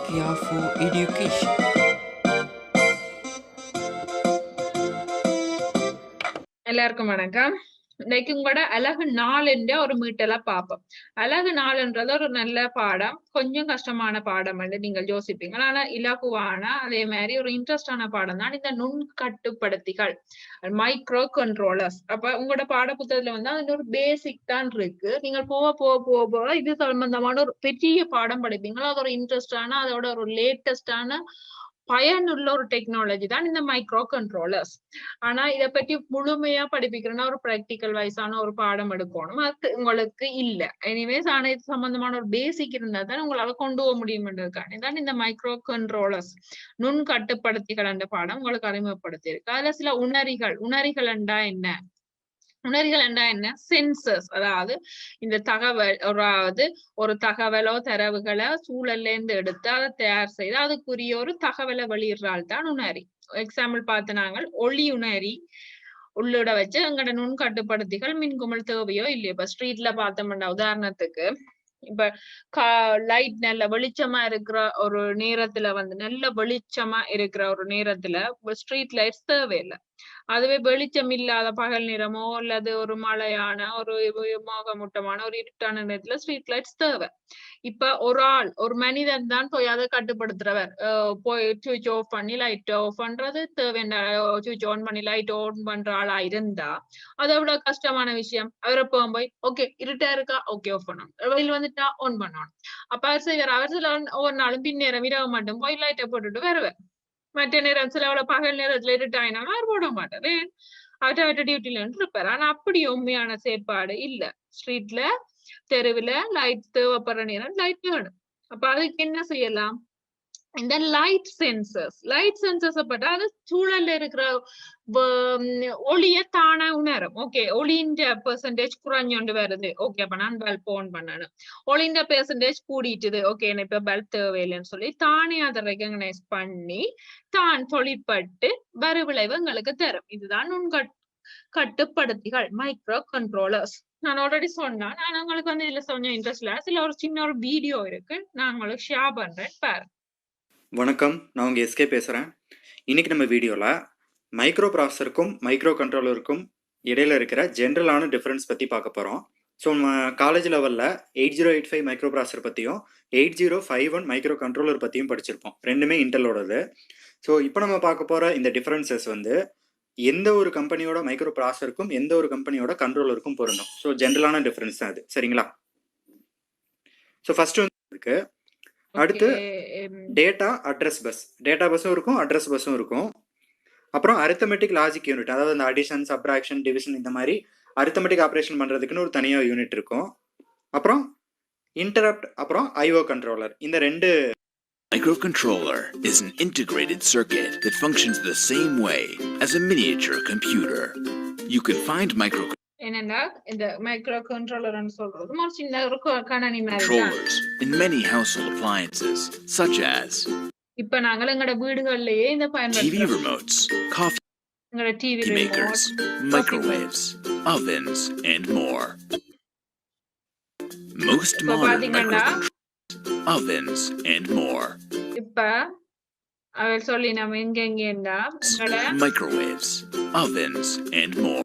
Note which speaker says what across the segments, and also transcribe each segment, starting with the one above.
Speaker 1: Care for education.
Speaker 2: எல்லாருக்கும் வணக்கம். இன்னைக்கு உங்களோட அழகு 4 ஒரு மீட்டெல்லாம் பார்ப்போம். அழகு 4ன்றது ஒரு நல்ல பாடம். கொஞ்சம் கஷ்டமான பாடம் என்று நீங்கள் யோசிப்பீங்க. ஆனா இலகுவான அதே மாதிரி ஒரு இன்ட்ரெஸ்டான பாடம் தான் இந்த நுண்கட்டுப்படுத்திகள், மைக்ரோ கண்ட்ரோலர்ஸ். அப்ப உங்களோட பாட புத்தகத்துல வந்து அது ஒரு பேசிக் தான் இருக்கு. நீங்கள் போக போக போக போக இது சம்பந்தமான ஒரு பெரிய பாடம் படிப்பீங்க. அது ஒரு இன்ட்ரெஸ்டான அதோட ஒரு லேட்டஸ்டான பயனுள்ள ஒரு டெக்னாலஜி தான் இந்த மைக்ரோ கண்ட்ரோலர்ஸ். ஆனா இத பத்தி முழுமையா படிப்பிக்கிறோம்னா ஒரு பிராக்டிக்கல் வைஸான ஒரு பாடம் எடுக்கணும். அது உங்களுக்கு இல்ல. எனிவேஸ் ஆனா இது சம்பந்தமான ஒரு பேசிக் இருந்தா தான் உங்களால கொண்டு போக முடியும்ன்றதுக்காண்டி தான் இந்த மைக்ரோ கண்ட்ரோலர்ஸ் நுண் கட்டுப்படுத்திகள் என்ற பாடம் உங்களுக்கு அறிமுகப்படுத்தி இருக்கு. அதுல சில உணரிகள் என்றா என்ன? உணரிகள் என்றா என்ன? சென்சஸ், அதாவது இந்த தகவல் ஒரு தகவலோ தரவுகளை சூழல்ல இருந்து எடுத்து அதை தயார் செய்து அதுக்குரிய ஒரு தகவலை வெளியிடுறால் தான் உணரி. எக்ஸாம்பிள் பார்த்து நாங்கள் ஒளி உணரி உள்ளிட வச்சு எங்கட நுண் கட்டுப்படுத்திகள் மின்குமல் தேவையோ இல்லையோ. இப்ப ஸ்ட்ரீட்ல பார்த்தோம்னா உதாரணத்துக்கு இப்ப லைட் நல்ல வெளிச்சமா இருக்கிற ஒரு நேரத்துல நல்ல வெளிச்சமா இருக்கிற ஒரு நேரத்துல ஸ்ட்ரீட் லைட்ஸ் தேவையில்லை. அதுவே வெளிச்சம் இல்லாத பகல் நேரமோ அல்லது ஒரு மழையான ஒரு மோகமூட்டமான ஒரு இருட்டான நேரத்துல ஸ்ட்ரீட் லைட்ஸ் தேவை. இப்ப ஒரு மனிதன் தான் போய் அதை கட்டுப்படுத்துறவர். போய் சுவிட்ச் ஆஃப் பண்ணி லைட் ஆஃப் பண்றது தேவையான, சுவிட்ச் ஆன் பண்ணி லைட் ஆன் பண்ற ஆளா இருந்தா அது எவ்வளவு கஷ்டமான விஷயம். அவரை போய் ஓகே இருட்டா இருக்கா, ஓகே ஆஃப் பண்ணணும், வெயில் வந்துட்டா ஆன் பண்ணணும். அப்ப அவர் சில ஒவ்வொரு நாளும் பின்னேரம் இரவு மட்டும் போய் லைட்டை போட்டுட்டு வருவேன். மற்ற நேரம் சில பகல் நேரத்துல இருட்டாயினாலும் அவர் போட மாட்டாரு. அவர்கிட்ட டியூட்டில இருப்பாரு. ஆனா அப்படி உண்மையான செயற்பாடு இல்ல. ஸ்ட்ரீட்ல தெருவுல லைட் தேவைப்படுற நேரம் லைட் வேணும். அப்ப அதுக்கு என்ன செய்யலாம்? இந்த லைட் சென்சர்ஸ் பட்டா அது சூழல்ல இருக்கிற ஒளிய தானா உணரும். ஓகே ஒளியின் பெர்சன்டேஜ் குறைஞ்சொண்டு வருது, ஓகே அப்ப நான் பல்ப் ஆன் பண்ணணும். ஒளியின் பெர்சன்டேஜ் கூடிட்டுது, ஓகே இப்ப பல்ப் தேவையில்லைன்னு சொல்லி தானே அதை ரெகக்னைஸ் பண்ணி தான் தொழிற்பட்டு விளைவு எங்களுக்கு தரும். இதுதான் கட்டுப்படுத்திகள், மைக்ரோ கண்ட்ரோலர்ஸ். நான் ஆல்ரெடி சொன்னேன். நான் உங்களுக்கு இதுல கொஞ்சம் இன்ட்ரெஸ்ட் இல்ல. சில ஒரு சின்ன ஒரு வீடியோ இருக்கு, நான் உங்களுக்கு ஷேர் பண்றேன் பாரு.
Speaker 3: வணக்கம், நான் உங்கள் எஸ்கே பேசுகிறேன். இன்றைக்கி நம்ம வீடியோவில் மைக்ரோ ப்ராசஸருக்கும் மைக்ரோ கண்ட்ரோலருக்கும் இடையில இருக்கிற ஜென்ரலான டிஃப்ரென்ஸ் பற்றி பார்க்க போகிறோம். ஸோ நம்ம காலேஜ் லெவலில் 8085 மைக்ரோ ப்ராசஸர் பற்றியும் 8051 மைக்ரோ கண்ட்ரோலர் பற்றியும் படிச்சிருப்போம். ரெண்டுமே இன்டெலோடது. ஸோ இப்போ நம்ம பார்க்க போகிற இந்த டிஃப்ரென்சஸ் எந்த ஒரு கம்பெனியோட மைக்ரோ ப்ராசஸருக்கும் எந்த ஒரு கம்பெனியோட கண்ட்ரோலருக்கும் பொருந்தும். ஸோ ஜென்ரலான டிஃப்ரென்ஸ் தான் அது, சரிங்களா? ஸோ ஃபஸ்ட்டு இருக்கு. அடுத்து டேட்டா அட்ரஸ் பஸ்ஸும் இருக்கும், அட்ரஸ் பஸ்ஸும் இருக்கும். அப்புறம் அரித்தமெட்டிக் லாஜிக் யூனிட், அதாவது இந்த அடிஷன் சப்ராக்ஷன் டிவிஷன் இந்த மாதிரி அரித்தமெட்டிக் ஆப்ரேஷன் பண்ணுறதுக்குன்னு ஒரு தனியாக யூனிட் இருக்கும். அப்புறம் இன்டரப்ட், அப்புறம் ஐஓ கண்ட்ரோலர். இந்த ரெண்டு.
Speaker 4: Microcontroller is an integrated circuit that functions the same way as a miniature computer. You can find
Speaker 2: என்னன்னா இந்த மைக்ரோ கண்ட்ரோலர்னு சொல்றது ஒரு சின்ன ஒரு கணனி மாதிரி
Speaker 4: controllers in many household appliances such as
Speaker 2: இப்ப நாங்க எங்கட வீடுகள்லயே இந்த
Speaker 4: TV remotes, coffee makers, microwaves, ovens and more. Most modern microcontrollers, ovens and more.
Speaker 2: இப்ப அவர் சொல்லி நாம எங்கெங்கேன்னா
Speaker 4: microwaves, ovens and more.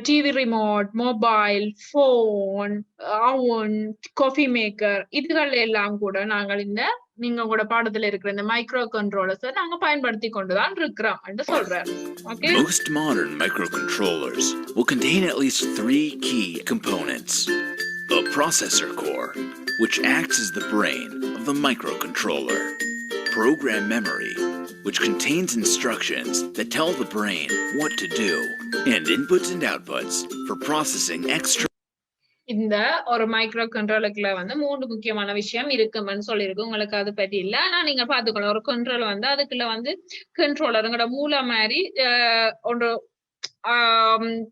Speaker 2: TV remote, mobile phone, அவன், காஃபி மேக்கர், இதுகள் எல்லாம் கூட நாங்கள் நீங்க கூட பாடத்துல இருக்கிற இந்த மைக்ரோ கண்ட்ரோலர்ஸ் நாங்க பயன்படுத்தி கொண்டுதான் இருக்கிறோம் என்று சொல்றாரு. Okay?
Speaker 4: Most modern microcontrollers will contain at least 3 key components. A processor core, which acts as the brain of the microcontroller. Program memory, which contains instructions that tell the brain what to do, and inputs and outputs for processing extra.
Speaker 2: இந்த ஒரு micro கண்ட்ரோலுக்குள்ள 3 முக்கியமான விஷயம் இருக்குன்னு சொல்லியிருக்கு. உங்களுக்கு அது பத்தி இல்ல, ஆனா நீங்க பாத்துக்கணும். ஒரு கண்ட்ரோல் அதுக்குள்ள கண்ட்ரோலருங்கட மூல மாதிரி ஒன்று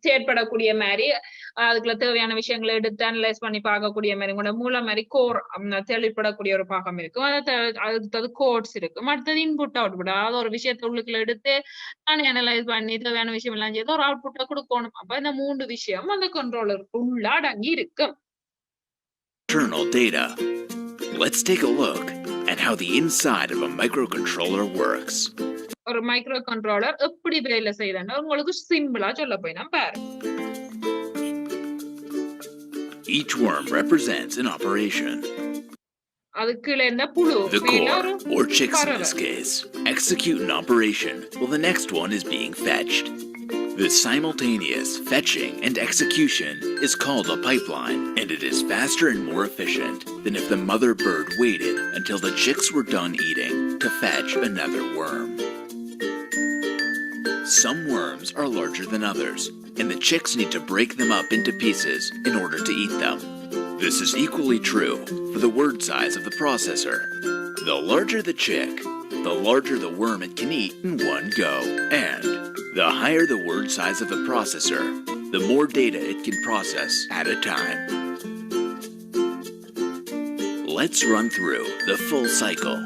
Speaker 2: செயற்படக்கூடிய மாதிரி, அதுக்குள்ள தேவையான விஷயங்களை எடுத்து அனலைஸ் பண்ணி பார்க்கக்கூடிய மாதிரி கூட மூல மாதிரி கோர் தெளிப்படக்கூடிய ஒரு பாகம் இருக்கும். அடுத்தது கோட்ஸ் இருக்கும். அடுத்தது இன்புட் அவுட்புட், அதாவது ஒரு விஷயத்தை உள்ளுக்குள்ள எடுத்து அனலைஸ் பண்ணி தேவையான விஷயம் எல்லாம் செய்து ஒரு அவுட்புட்டை கொடுக்கணும். அப்ப இந்த 3 விஷயம் அந்த கண்ட்ரோலருக்கு உள்ள அடங்கி இருக்கும்.
Speaker 4: Internal data. Let's take a look at how the inside of a microcontroller works.
Speaker 2: ஒரு மைக்ரோ கண்ட்ரோலர் எப்படி வேலை செய்யறேன்னா உங்களுக்கு சிம்பிளா சொல்ல போயினா பாரு.
Speaker 4: Each worm represents an operation.
Speaker 2: அதுக்குள்ள என்ன புழு
Speaker 4: The
Speaker 2: மேல
Speaker 4: core,
Speaker 2: ஒரு
Speaker 4: or chicks in this
Speaker 2: பறவை.
Speaker 4: case, execute an operation while the next one is being fetched. This simultaneous fetching and execution is called a pipeline, and it is faster and more efficient than if the mother bird waited until the chicks were done eating to fetch another worm. Some worms are larger than others, and the chicks need to break them up into pieces in order to eat them. This is equally true for the word size of the processor. The larger the chick, the larger the worm it can eat in one go, and the higher the word size of the processor, the more data it can process at a time. Let's run through the full cycle.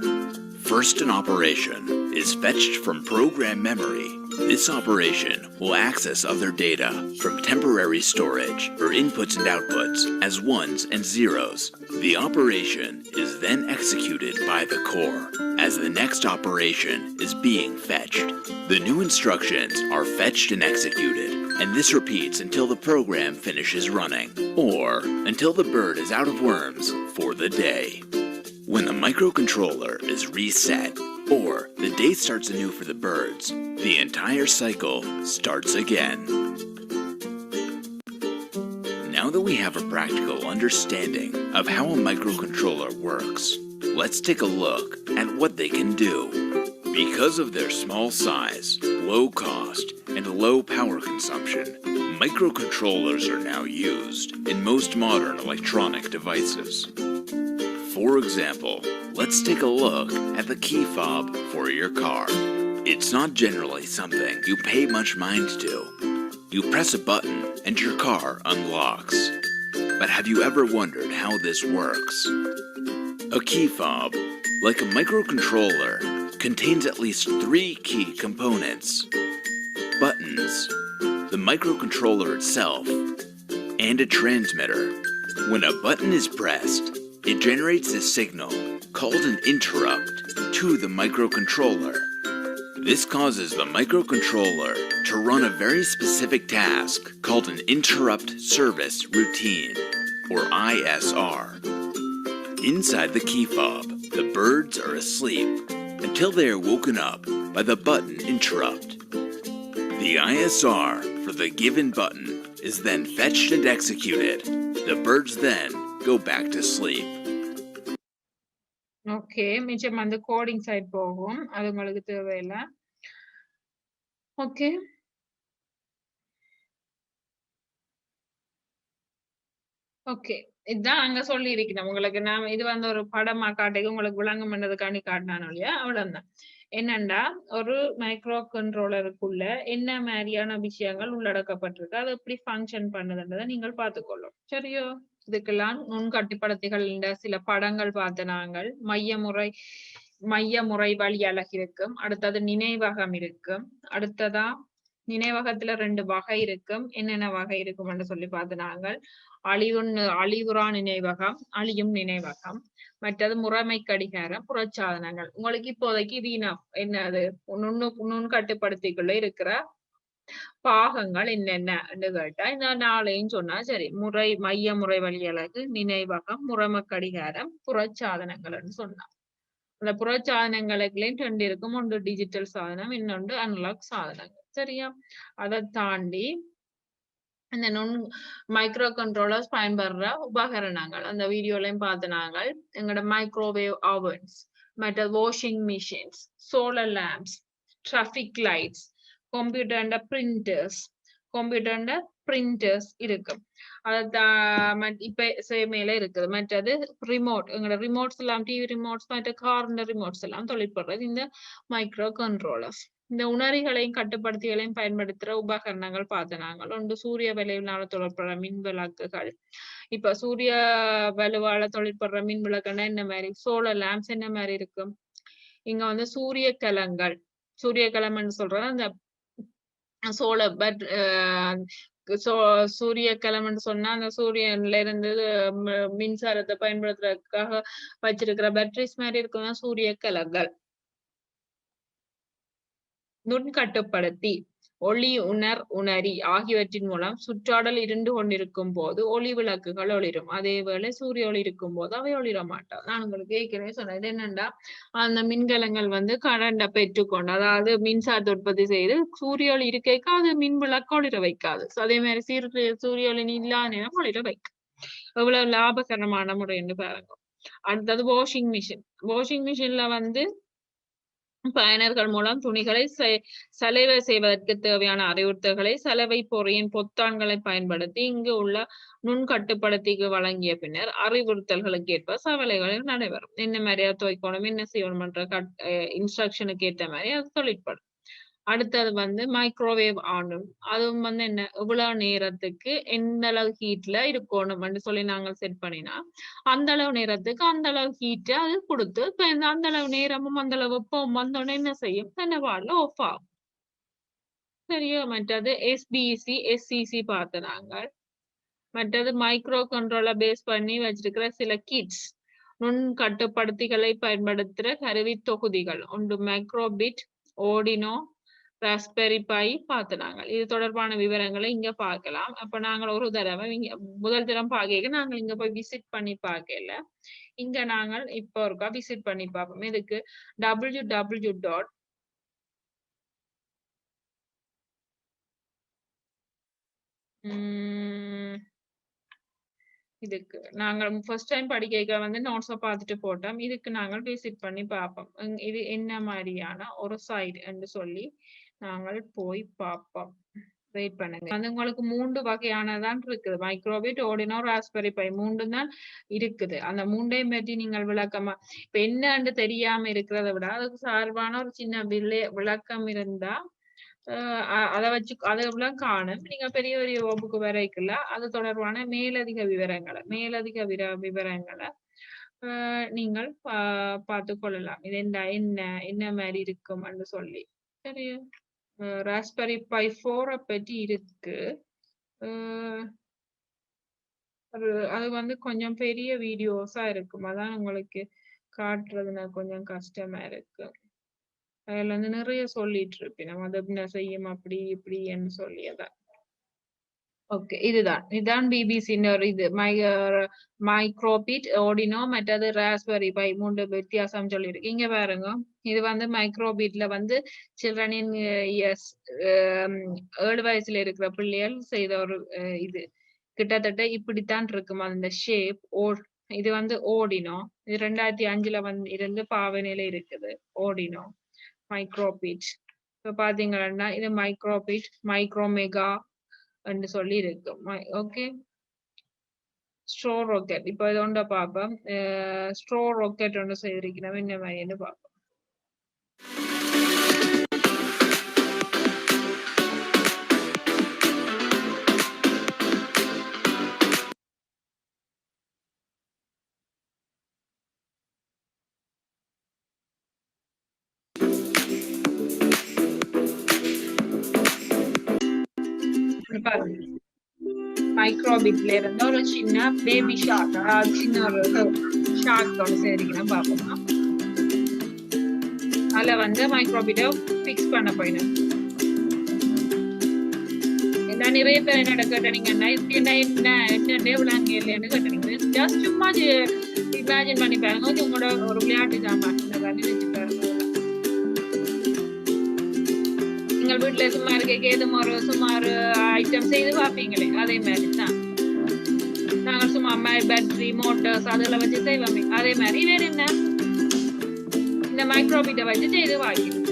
Speaker 4: First, an operation is fetched from program memory. This operation will access other data from temporary storage or inputs and outputs as ones and zeros. The operation is then executed by the core as the next operation is being fetched. The new instructions are fetched and executed, and this repeats until the program finishes running or until the bird is out of worms for the day. When the microcontroller is reset or the day starts anew for the birds, the entire cycle starts again. Now that we have a practical understanding of how a microcontroller works, let's take a look at what they can do. Because of their small size, low cost, and low power consumption, microcontrollers are now used in most modern electronic devices. For example, let's take a look at the key fob for your car. It's not generally something you pay much mind to. You press a button and your car unlocks. But have you ever wondered how this works? A key fob, like a microcontroller, contains at least 3 key components: buttons, the microcontroller itself, and a transmitter. When a button is pressed, it generates a signal called an interrupt to the microcontroller. This causes the microcontroller to run a very specific task called an interrupt service routine, or ISR. Inside the key fob, the birds are asleep until they are woken up by the button interrupt. The ISR for the given button is then fetched and executed. The birds then go back to sleep.
Speaker 2: Okay, மிச்சம் அந்த coding side போகும், அது உங்களுக்கு தேவையில்லை. Okay, okay, இதுதான் அங்க சொல்லி இருக்கிறேன் உங்களுக்கு. நான் இது வந்து ஒரு படமா காட்டி உங்களுக்கு விளங்கம் பண்ணதுக்காண்டி காட்டினானோ இல்லையா, அவ்வளவுதான். என்னண்டா, ஒரு மைக்ரோ கண்ட்ரோலருக்குள்ள என்ன மாதிரியான விஷயங்கள் உள்ளடக்கப்பட்டிருக்கு, அது எப்படி ஃபங்க்ஷன் பண்ணுதுன்றதை நீங்கள் பார்த்துக்கொள்ளும். சரியோ? இதுக்கெல்லாம் நுண்கட்டுப்படுத்திகள் சில படங்கள் பார்த்து நாங்கள் மைய முறை வழி அலகு இருக்கும். அடுத்தது நினைவகம் இருக்கும். அடுத்ததா நினைவகத்துல 2 வகை இருக்கும். என்னென்ன வகை இருக்கும் என்று சொல்லி பார்த்து நாங்கள் அழிவுறா நினைவகம், அழியும் நினைவகம், மற்றது முறைமை கடிகாரம், புறச்சாதனங்கள். உங்களுக்கு இப்போதைக்கு இது என்னது நுண்கட்டுப்படுத்திக்குள்ள இருக்கிற பாகங்கள் என்னென்ன கேட்டா இந்த 4 சொன்னா சரி. மைய முறை வழி அலகு, நினைவகம், முறைமை கடிகாரம், புறச்சாதனங்கள் சொன்னா. அந்த புறச்சாதனங்களுக்குள்ளேயும் 2 இருக்கும். ஒன்று டிஜிட்டல் சாதனம், இன்னொன்று அனலாக் சாதனங்கள். சரியா? அதை தாண்டி இந்த மைக்ரோ கண்ட்ரோலர்ஸ் பயன்படுற உபகரணங்கள் அந்த வீடியோலையும் பார்த்து நாங்கள் எங்களோட மைக்ரோவேவ் ஓவன்ஸ், மற்ற washing machines, solar lamps, traffic lights, computer printers இருக்கு. இப்ப மேல இருக்குது. மற்றது ரிமோட், எங்களோட ரிமோட்ஸ் எல்லாம், டிவி ரிமோட்ஸ், மற்ற கார் ரிமோட்ஸ் எல்லாம் தொழிற்படுறது இந்த மைக்ரோ கண்ட்ரோலர்ஸ். இந்த உணரிகளையும் கட்டுப்படுத்திகளையும் பயன்படுத்துற உபகரணங்கள் பார்த்து நாங்கள் ஒன்று சூரிய வலுவினால தொழிற்படுற மின் விளக்குகள். இப்ப சூரிய வலுவால தொழிற்படுற மின் விளக்குன்னா என்ன மாதிரி? சோலார் லேம்ப்ஸ் என்ன மாதிரி இருக்கும்? இங்க வந்து சூரிய கலங்கள் சொல்றது அந்த சோலார் சூரிய கிழமைன்னு சொன்னா அந்த சூரியன்ல இருந்து மின்சாரத்தை பயன்படுத்துறதுக்காக வச்சிருக்கிற பேட்டரிஸ் மாதிரி இருக்கும் சூரிய கிழங்கள். நுண்கட்டுப்படுத்தி ஒளி உணரி ஆகியவற்றின் மூலம் சுற்றாடல் இருண்டு கொண்டிருக்கும் போது ஒளி விளக்குகள் ஒளிரும். அதேவேளை சூரிய ஒளி இருக்கும் போது அவை ஒளிர மாட்டாது. நான் உங்களுக்கு ஏற்கனவே சொன்னது என்னன்னா அந்த மின்கலங்கள் கரண்ட பெற்றுக்கொண்டு அதாவது மின்சாரத்தை உற்பத்தி செய்து சூரிய ஒளி இருக்க அது மின் விளக்கு ஒளிர வைக்காது. அதே மாதிரி சூரிய ஒளி இல்லாத நேரம் ஒளிர வைக்கும். எவ்வளவு லாபகரமான முறைன்னு பாருங்க. அடுத்தது வாஷிங் மிஷின்ல பயனர்கள் மூலம் துணிகளை சலவை செய்வதற்கு தேவையான அறிவுறுத்தல்களை சலவை பொறியின் பொத்தான்களை பயன்படுத்தி இங்கு உள்ள நுண்கட்டுப்படுத்திக்கு வழங்கிய பின்னர் அறிவுறுத்தல்களுக்கு ஏற்ப சவலைகளில் நடைபெறும். என்ன மாதிரியா துவைக்கணும் என்ன செய்யணும்ன்ற இன்ஸ்ட்ரக்ஷனுக்கு ஏற்ற மாதிரி அது தொழிற்படும். அடுத்தது மைக்ரோவேவ் ஆனும் அதுவும் என்ன எவ்வளவு நேரத்துக்கு எந்த அளவு ஹீட்ல இருக்கணும் சொல்லி நாங்கள் செட் பண்ணினா அந்த அளவு நேரத்துக்கு அந்த அளவு ஹீட் அது கொடுத்து அந்த அளவு நேரமும் அந்த அளவு வெப்பம் வந்தோடனே என்ன செய்யும் தன்னை பாடல ஆஃப் ஆகும். சரியா? மற்றது SBC SCC பார்த்து நாங்கள் மற்றது மைக்ரோ கண்ட்ரோலர் பேஸ் பண்ணி வச்சிருக்கிற சில கிட்ஸ் நுண் கட்டுப்படுத்திகளை பயன்படுத்துற கருவி தொகுதிகள் ஒன்று மைக்ரோபிட் ஓடினோ ராஸ்பெரி பை பார்த்துனாங்க. இது தொடர்பான விவரங்களை இங்க பார்க்கலாம். அப்ப நாங்கள் ஒரு தடவை முதல் தரம் பார்க்க நாங்கள் இங்க போய் விசிட் பண்ணி பார்க்கல. இங்க நாங்கள் இப்போ ஒருக்கா விசிட் பண்ணி பார்ப்போம். இதுக்கு www. இதுக்கு நாங்கள் ஃபர்ஸ்ட் டைம் படிக்க நோட்ஸை பார்த்துட்டு போட்டோம். இதுக்கு நாங்கள் விசிட் பண்ணி பார்ப்போம். இது என்ன மாதிரியான ஒரு சைட் என்று சொல்லி நாங்கள் போய் பார்ப்போம். வெயிட் பண்ணுங்க. உங்களுக்கு 3 வகையானதான் இருக்குது. மைக்ரோபிட் ஓடினோ ராஸ்பெரி பை 3 தான் இருக்குது. அந்த 3ஐயும் பற்றி நீங்கள் விளக்கமா இப்ப என்னன்னு தெரியாம இருக்கிறத விட அதுக்கு சார்பான ஒரு சின்ன விளக்கம் இருந்தா அதெல்லாம் காணும். நீங்க பெரிய பெரிய வகுப்புக்கு வரைக்குள்ள அது தொடர்பான மேலதிக விவரங்களை நீங்கள் பார்த்து கொள்ளலாம். இது என்ன மாதிரி இருக்கும் சொல்லி. சரி, ராஸ்பெரி பை 4 பற்றி இருக்கு. அது கொஞ்சம் பெரிய வீடியோஸா இருக்கும். அதான் உங்களுக்கு காட்டுறதுனா கொஞ்சம் கஷ்டமா இருக்கு. அதுல நிறைய சொல்லிட்டு இருப்பேன். நம்ம அதை என்ன செய்யும் அப்படி இப்படின்னு சொல்லியதான். ஓகே, இதுதான் பிபிசின்னு ஒரு இது மைக்ரோபிட் ஓடினோ மற்றது ராஸ்பெரி பை 3 வித்தியாசம் சொல்லியிருக்கு. இங்க பாருங்க, இது மைக்ரோபிட்ல சில்ட்ரனின் 7 வயசுல இருக்கிற பிள்ளைகள் செய்த ஒரு இது கிட்டத்தட்ட இப்படித்தான் இருக்கும் அந்த ஷேப். இது ஓடினோ, இது 2005ல இருந்து பாவனையில இருக்குது ஓடினோ மைக்ரோபிட். இப்ப பாத்தீங்கன்னா இது மைக்ரோபிட் மைக்ரோமெகா என்று சொல்லி இருக்கு. Okay, straw rocket. இப்ப இது ஒன்றை பார்ப்போம். ஸ்ட்ரோ ராக்கெட் ஒன்று செய்திருக்கிறோம். என்ன மாதிரின்னு பார்ப்போம். மைக்ரோபிட்ல இருந்து ஒரு சின்ன பேபி ஷார்க், அதாவது சின்ன ஒரு ஷார்க் ஒன்று செய்திருக்கிறோம் பார்ப்போமா. அதுல மைக்ரோபிட்டை பிக்ஸ் பண்ண போயிடும். நிறைய பேர் என்ன கேட்டீங்கன்னா என்ன விளையாங்க இல்லைன்னு கேட்டீங்க. ஜஸ்ட் சும்மா இமேஜின் பண்ணி பாருங்க. உங்களோட ஒரு விளையாட்டு ஜாமான் நினைச்சு பாருங்க. நீங்கள் வீட்டுல சும்மா இருக்க சுமார் ஐட்டம் செய்து பார்ப்பீங்களே, அதே மாதிரி தான் நாங்கள் சும்மா பேட்டரி மோட்டர்ஸ் அதெல்லாம் வச்சு செய்வோமே. அதே மாதிரி வேற என்ன இந்த மைக்ரோபிட்டை வச்சு செய்து வாங்கிடும்.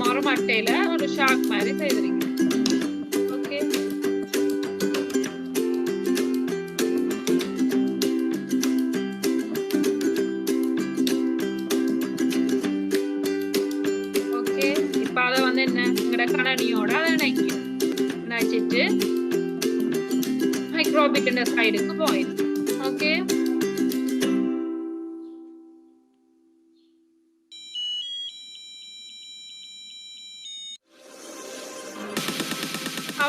Speaker 2: மரமட்டையில ஒரு ஷாக் மாதிரி செய்திருக்கேன். ஓகே, இப்ப அதை என்ன எங்கட கணனியோட அதை நினைச்சிட்டு மைக்ரோபிட் சைடுக்கு போயிடும். ஓகே,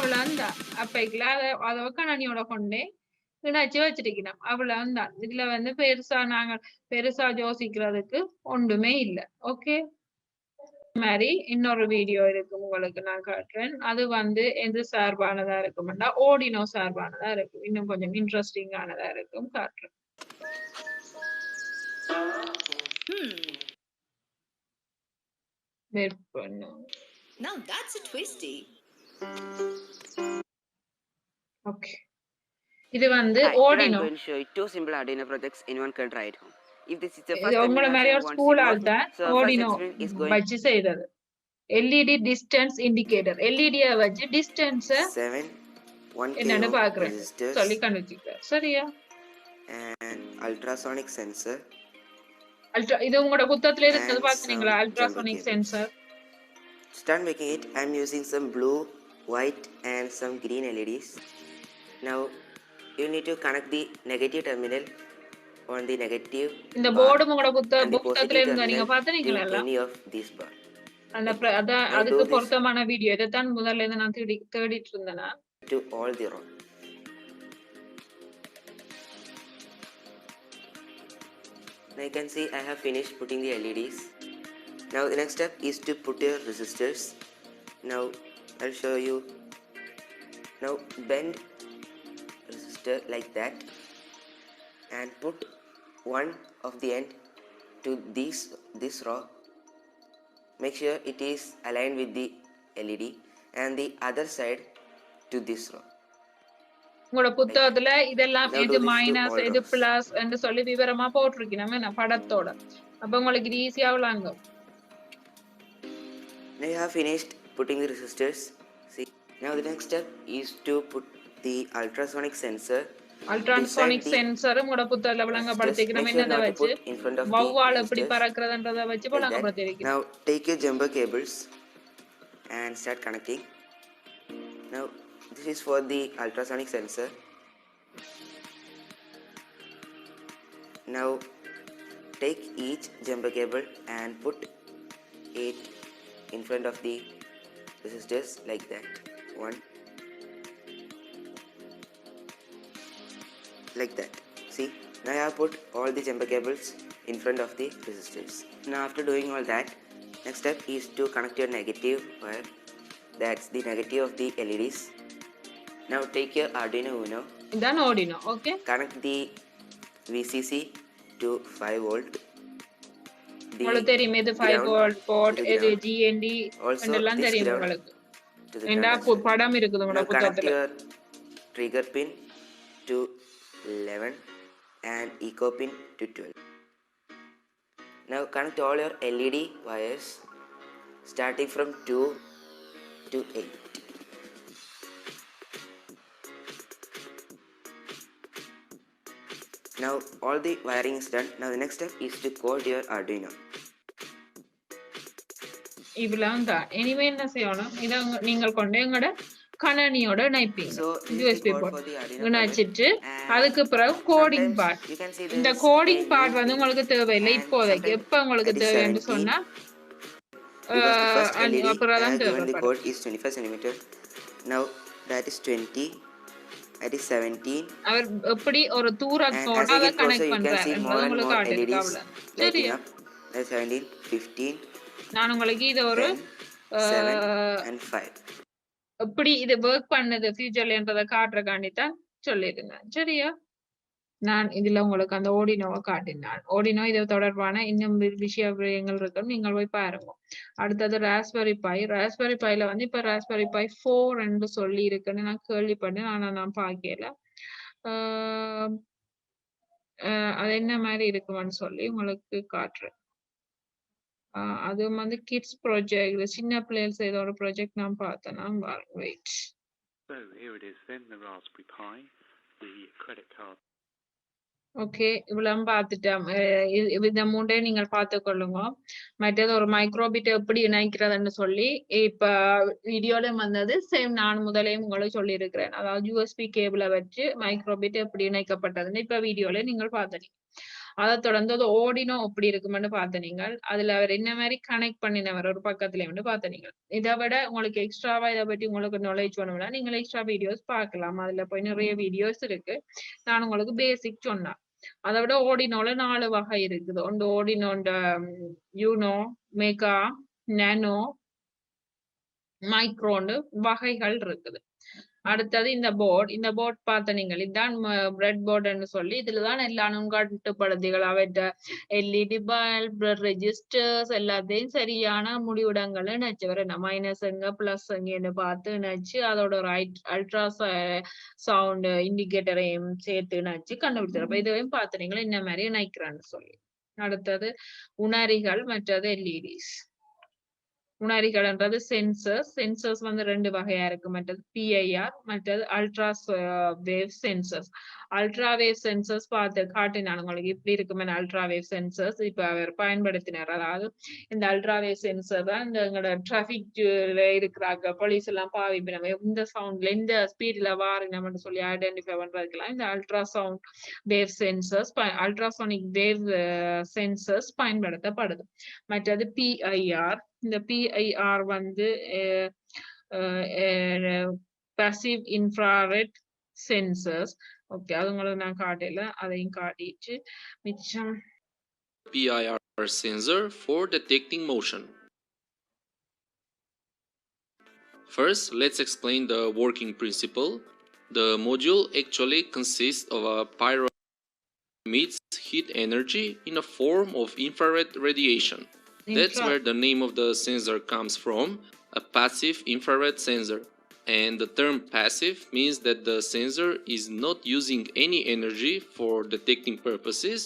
Speaker 2: அவ்வளவுதான். அப்பைக்குள்ள அத கணனியோட கொண்டே இணைச்சு வச்சிருக்கணும். அவ்வளவுதான். இதுல வந்து பெருசா யோசிக்கிறதுக்கு ஒன்றுமே இல்ல. ஓகே, மாதிரி இன்னொரு வீடியோ இருக்கு உங்களுக்கு நான் காட்டுறேன். அது வந்து எந்த சார்பானதா இருக்கும்னா ஓடினோ சார்பானதா இருக்கும். இன்னும் கொஞ்சம் இன்ட்ரெஸ்டிங்கானதா இருக்கும், காட்டுறேன். வெயிட் பண்ணும்.
Speaker 5: Now that's a twisty.
Speaker 2: Okay, இது வந்து
Speaker 6: Hi, today I'm
Speaker 2: ஓடினோ.
Speaker 6: going to show you two simple Arduino projects anyone can try at home. If this is the
Speaker 2: இது
Speaker 6: first time
Speaker 2: உங்கள
Speaker 6: you
Speaker 2: மாதிரி
Speaker 6: watch
Speaker 2: ஒரு
Speaker 6: and want to
Speaker 2: school
Speaker 6: see more,
Speaker 2: ஆள் தான்
Speaker 6: so first
Speaker 2: ஓடினோ
Speaker 6: experiment is going
Speaker 2: வச்சு செய்தது. LED distance indicator, எல்இடியை வச்சு distance
Speaker 6: 7 1
Speaker 2: என்னன்னு
Speaker 6: kilo
Speaker 2: பாக்குறேன்
Speaker 6: resistors
Speaker 2: சொல்லி கண்டுபிடிக்கிறார். சரியா?
Speaker 6: and ultrasonic sensor
Speaker 2: இது உங்களோட புத்தகத்துல இருக்கிறது
Speaker 6: and
Speaker 2: பாத்தீங்களா?
Speaker 6: some jumper
Speaker 2: ultrasonic
Speaker 6: cables.
Speaker 2: Sensor.
Speaker 6: To start making it, I'm using some blue, white and some green LEDs. Now you need to connect the negative terminal on the negative
Speaker 2: இந்த
Speaker 6: bar
Speaker 2: board உங்களோட
Speaker 6: and the
Speaker 2: புத்தகத்துல
Speaker 6: positive
Speaker 2: இருந்தா நீங்க
Speaker 6: terminal to
Speaker 2: பாத்தீங்களா எல்லாம்?
Speaker 6: any of these bar.
Speaker 2: அந்த
Speaker 6: Now
Speaker 2: அதுக்கு
Speaker 6: do this
Speaker 2: பொருத்தமான வீடியோ இதைத்தான் முதல்ல இருந்து நான் தேடிட்டு இருந்தேனா.
Speaker 6: to all the row. Now you can see I have finished putting the LEDs. Now the next step is to put your resistors. Now I'll show you. Now bend resistor like that and put one of the end to this row. Make sure it is aligned with the LED and the other side to this row.
Speaker 2: உங்களோட புத்தகத்துல இதெல்லாம்
Speaker 6: Now
Speaker 2: எது
Speaker 6: do this to
Speaker 2: minus
Speaker 6: all
Speaker 2: எது
Speaker 6: rows.
Speaker 2: Plus என்று சொல்லி விவரமா போட்டிருக்கணும் என்ன படத்தோட. அப்ப உங்களுக்கு இது ஈஸியா விளங்கும்.
Speaker 6: Now you have finished putting the resistors. See, now the next step is to put the ultrasonic sensor
Speaker 2: ultrasonic
Speaker 6: beside the
Speaker 2: sensor உங்களோட புத்தகத்துல
Speaker 6: resistors.
Speaker 2: விளங்கப்படுத்திக்கணும்.
Speaker 6: Make sure
Speaker 2: என்னதை
Speaker 6: not to
Speaker 2: வச்சு
Speaker 6: put in front of the
Speaker 2: வௌவால் எப்படி
Speaker 6: resistors
Speaker 2: பறக்கிறதுன்றதை வச்சு
Speaker 6: like that.
Speaker 2: விளங்கப்படுத்திருக்கணும்.
Speaker 6: Now take your jumper cables and start connecting. Now this is for the ultrasonic sensor. Now take each jumper cable and put it in front of the resistors like that. One, like that. See, now I have put all the jumper cables in front of the resistors. Now after doing all that, next step is to connect your negative wire. That's the negative of the LEDs. Now take your Arduino Uno.
Speaker 2: இதான் Arduino. Okay,
Speaker 6: Connect the VCC to 5 volt.
Speaker 2: உங்களுக்கு தெரியும் எது 5 volt board, எது GND எல்லாம் தெரியும் உங்களுக்கு.
Speaker 6: To the
Speaker 2: ஏண்டா
Speaker 6: ground as well.
Speaker 2: படம் இருக்குது உங்களோட
Speaker 6: Now connect
Speaker 2: புத்தகத்துல.
Speaker 6: your trigger pin to 11 and echo pin to 12. Now connect all your LED wires starting from 2 to 8. Now all the wiring is done. Now the next step is to code your Arduino.
Speaker 2: இவ்வளவு தான். இனிமே என்ன செய்யணும், இதை நீங்கள் கொண்டு எங்களோட கணனியோட இணைப்பீங்க.
Speaker 6: So this is
Speaker 2: USB
Speaker 6: the code
Speaker 2: port
Speaker 6: for the Arduino
Speaker 2: இணைச்சிட்டு
Speaker 6: project.
Speaker 2: அதுக்கு பிறகு coding
Speaker 6: Sometimes
Speaker 2: part.
Speaker 6: you can see
Speaker 2: இந்த
Speaker 6: there's
Speaker 2: coding
Speaker 6: a
Speaker 2: part
Speaker 6: new
Speaker 2: வந்து
Speaker 6: pin
Speaker 2: உங்களுக்கு தேவையில்லை
Speaker 6: and
Speaker 2: இப்போதைக்கு.
Speaker 6: sometimes
Speaker 2: எப்ப உங்களுக்கு
Speaker 6: that is
Speaker 2: தேவைன்னு
Speaker 6: 17
Speaker 2: சொன்னா
Speaker 6: because the first LED
Speaker 2: அப்புறம்
Speaker 6: I
Speaker 2: தான்
Speaker 6: have given the
Speaker 2: தேவைப்படும்.
Speaker 6: code is 25 cm. Now that is 20, that is 17,
Speaker 2: அவர் எப்படி ஒரு
Speaker 6: and
Speaker 2: தூரத்தோட
Speaker 6: as I
Speaker 2: அதை
Speaker 6: get closer
Speaker 2: connect
Speaker 6: you can
Speaker 2: பண்றாரு
Speaker 6: see
Speaker 2: என்றது
Speaker 6: more and
Speaker 2: உங்களுக்கு
Speaker 6: more
Speaker 2: காட்டிருக்கு.
Speaker 6: LEDs
Speaker 2: அவ்வளவு
Speaker 6: lighting
Speaker 2: சரியா?
Speaker 6: up. That's 17, 15,
Speaker 2: நான் உங்களுக்கு இதை ஒரு
Speaker 6: 10, 7 and 5.
Speaker 2: எப்படி இது ஒர்க் பண்ணுது ஃபியூச்சர்லன்றதை காட்டுறக்காண்டி தான் சொல்லியிருந்தேன். சரியா? நான் இதுல உங்களுக்கு அந்த ஓடினோவை காட்டினான். ஓடினோ இது தொடர்பான இன்னும் விஷயங்கள் இருக்கும், நீங்கள் போய் பாருங்க. அடுத்தது ராஸ்பெரி பை. ராஸ்பெரி பைல வந்து இப்ப ராஸ்பெரி பை 4 என்று சொல்லி இருக்குன்னு நான் கேள்விப்பட்டேன். ஆனா நான் பார்க்கல. அது என்ன மாதிரி இருக்குமான்னு சொல்லி உங்களுக்கு காட்டுறேன். அதுவும் வந்து கிட்ஸ் ப்ராஜெக்ட், சின்ன பிள்ளைகள் செய்த ஒரு ப்ராஜெக்ட் நான் பார்த்தேன்னா wait.
Speaker 7: So here it is then, the Raspberry Pi, the credit card.
Speaker 2: Okay, இவ்வளவு பார்த்துட்டேன். இந்த மூண்டே நீங்கள் பார்த்துக்கொள்ளுங்க. மற்றது ஒரு மைக்ரோபிட் எப்படி இணைக்கிறதுன்னு சொல்லி இப்ப வீடியோல வந்தது சேம். நான் முதலையும் உங்களுக்கு சொல்லி இருக்கிறேன். அதாவது USB கேபிளை வச்சு மைக்ரோபிட் எப்படி இணைக்கப்பட்டதுன்னு இப்ப வீடியோல நீங்கள் பார்த்துட்டீங்க. அதை தொடர்ந்து அது ஓடினோ எப்படி இருக்குமென்னு பார்த்த நீங்கள் அதுல அவர் என்ன மாதிரி கனெக்ட் பண்ணினவர் ஒரு பக்கத்துல வந்து பார்த்த நீங்கள். இதை விட உங்களுக்கு எக்ஸ்ட்ராவா இதை பற்றி உங்களுக்கு நாலேஜ் வேணும்னா நீங்கள் எக்ஸ்ட்ரா வீடியோஸ் பார்க்கலாம். அதுல போய் நிறைய வீடியோஸ் இருக்கு. நான் உங்களுக்கு பேசிக் சொன்னேன். அதை விட ஓடினோல 4 வகை இருக்குது. ஒன்று ஓடினோண்ட யூனோ, மெகா, நானோ, மைக்ரோன்னு வகைகள் இருக்குது. அடுத்தது இந்த போர்ட் பார்த்த நீங்கள் இதுதான் பிரெட் போர்டுன்னு சொல்லி இதுலதான் எல்லா நுண்காட்டுப்படுத்திகள் அவற்ற எல்இடி பல்ப் ரெஜிஸ்டர்ஸ் எல்லாத்தையும் சரியான முடிவிடங்கள் நினைச்சவர் என்ன மைனஸ் எங்க பிளஸ் எங்கன்னு பார்த்து நினைச்சு அதோட ஒரு அல்ட்ரா சவுண்ட் இண்டிகேட்டரையும் சேர்த்து நினைச்சு கண்டுபிடிச்சிருப்ப இதையும் பார்த்து நீங்கள் இந்த மாதிரி நினைக்கிறான்னு சொல்லி. அடுத்தது உணரிகள் மற்றது எல்இடிஸ். உணரிகள்ன்றது சென்சர்ஸ் வந்து 2 வகையா இருக்கு. மற்றது பிஐஆர் மற்றது ultra wave sensors. Ultra wave sensors பார்த்து காட்டினான் உங்களுக்கு இப்படி இருக்குமே. அல்ட்ரா வேவ் சென்சர்ஸ் இப்ப அவர் பயன்படுத்தினார். அதாவது இந்த அல்ட்ரா வேவ் சென்சர் தான் இந்த எங்களோட டிராபிக்ல இருக்கிறாங்க போலீஸ் எல்லாம் பாவிப்பினவை இந்த சவுண்ட்ல இந்த ஸ்பீட்ல வாரினம்னு சொல்லி ஐடென்டிஃபை பண்றதுக்கெல்லாம் இந்த ultrasound wave sensors ultrasonic wave sensors பயன்படுத்தப்படுது. மற்றது பிஐஆர். இந்த பிஐஆர் வந்து passive infrared sensors. ஓகே, அது உங்களுக்கு நான் காட்டல, அதையும் காட்டிட்டு மிச்சம்.
Speaker 8: PIR sensor for detecting motion. First, let's explain the working principle. The module actually consists of a pyro emits heat energy in a form of infrared radiation. That's where the name of the sensor comes from, a passive infrared sensor. And the term passive means that the sensor is not using any energy for detecting purposes.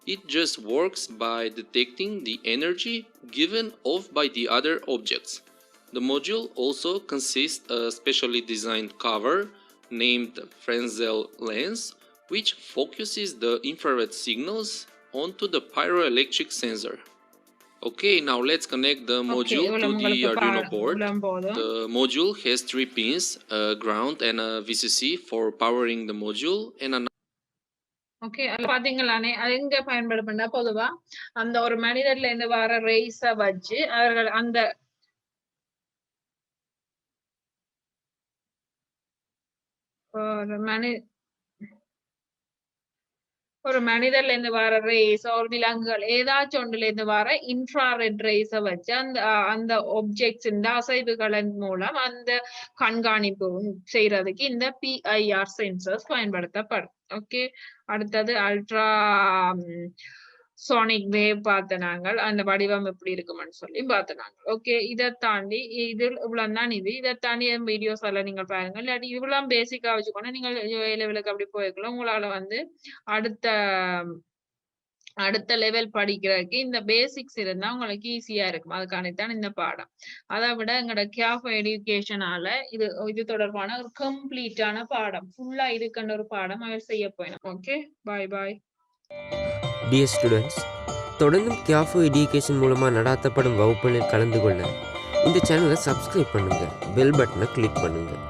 Speaker 8: It just works by detecting the energy given off by the other objects. The module also consists of a specially designed cover named Fresnel lens, which focuses the infrared signals onto the pyroelectric sensor. Okay, now let's connect the module to the Arduino board. The module has 3 pins, a ground and a VCC for powering the module and a
Speaker 2: okay, பாத்தீங்களானே அது எங்க பயன்படுத்தா பொதுவா அந்த ஒரு மனிதர்ல இருந்து வர ரேஸ வச்சு அவர்கள் அந்த ஒரு மனிதர்ல இருந்து வர ரேஸ் ஒரு விலங்குகள் ஏதாச்சும் ஒன்றுல இருந்து வர இன்ஃப்ராரெட் ரேஸ வச்சு அந்த ஒப்ஜெக்ட்ஸ் இந்த அசைவுகளின் மூலம் அந்த கண்காணிப்பு செய்யறதுக்கு இந்த பிஐஆர் சென்சர்ஸ் பயன்படுத்தப்படும். ஓகே, அடுத்தது அல்ட்ரா சோனிக் வேவ் பார்த்த நாங்கள் அந்த வடிவம் எப்படி இருக்குமென்னு சொல்லி பார்த்த நாங்கள். ஓகே, இதை தாண்டி இது இவ்வளவுதான். இதை தாண்டி வீடியோஸ் எல்லாம் நீங்கள் பாருங்க. இல்லாட்டி இவ்வளவு பேசிக்கா வச்சுக்கோங்க. நீங்கள் லெவலுக்கு அப்படி போய்க்கலாம். உங்களால வந்து அடுத்த லெவல் படிக்கிறதுக்கு இந்த பேசிக்ஸ் இருந்தா உங்களுக்கு ஈஸியா இருக்கும். அதுக்கானதான் இந்த பாடம். அதை விட எங்களோட கேஃப் எஜுகேஷனால இது தொடர்பான ஒரு கம்ப்ளீட்டான பாடம் ஃபுல்லா இதுக்கண்ட ஒரு பாடம் அவர் செய்ய போயிடும். ஓகே, பாய் பாய்.
Speaker 9: டியர் ஸ்டூடெண்ட்ஸ், தொடர்ந்தும் கேஃபோ எஜுகேஷன் மூலமாக நடாத்தப்படும் வகுப்புகளில் கலந்து கொள்ள இந்த சேனலை சப்ஸ்கிரைப் பண்ணுங்கள், பெல் பட்டனை கிளிக் பண்ணுங்கள்.